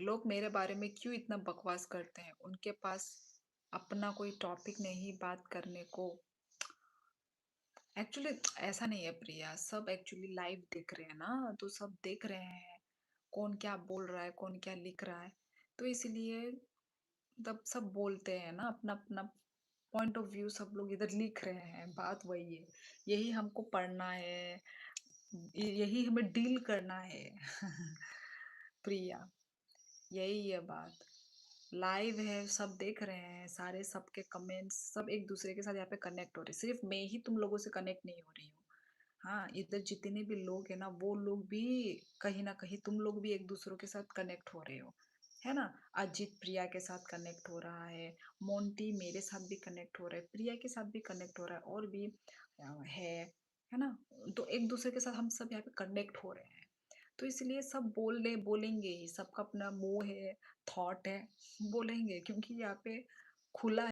लोग मेरे बारे में क्यों इतना बकवास करते हैं? उनके पास अपना कोई टॉपिक नहीं बात करने को। एक्चुअली ऐसा नहीं है प्रिया, सब एक्चुअली लाइव देख रहे हैं ना, तो सब देख रहे हैं, कौन क्या बोल रहा है, कौन क्या लिख रहा है। तो इसलिए तब सब बोलते हैं ना अपना-अपना पॉइंट ऑफ व्यू सब लोग इधर लिख रहे हैं, बात वही है। यही हमको पढ़ना है, यही हमें डील करना है। प्रिया, यही है बात। लाइव है, सब देख रहे हैं, सारे सबके कमेंट्स सब एक-दूसरे के साथ यहाँ पे कनेक्ट हो रहे हैं। सिर्फ़ मैं ही तुम लोगों से कनेक्ट नहीं हो रही हूँ। हाँ, इधर जितने भी लोग हैं ना, वो लोग भी कहीं न कहीं तुम लोग भी एक-दूसरों के साथ कनेक्ट हो रहे हो, है ना? अजीत प्रिया के साथ कनेक्ट हो रहा है, मोंटी मेरे साथ भी कनेक्ट हो रहा है, प्रिया के साथ भी कनेक्ट हो रहा है और भी है ना? तो एक-दूसरे के साथ हम सब यहाँ पे कनेक्ट हो रहे हैं। तो इसलिए सब बोलेंगे ही, सबका अपना मुँह है, थॉट है, बोलेंगे क्योंकि यहाँ पे खुला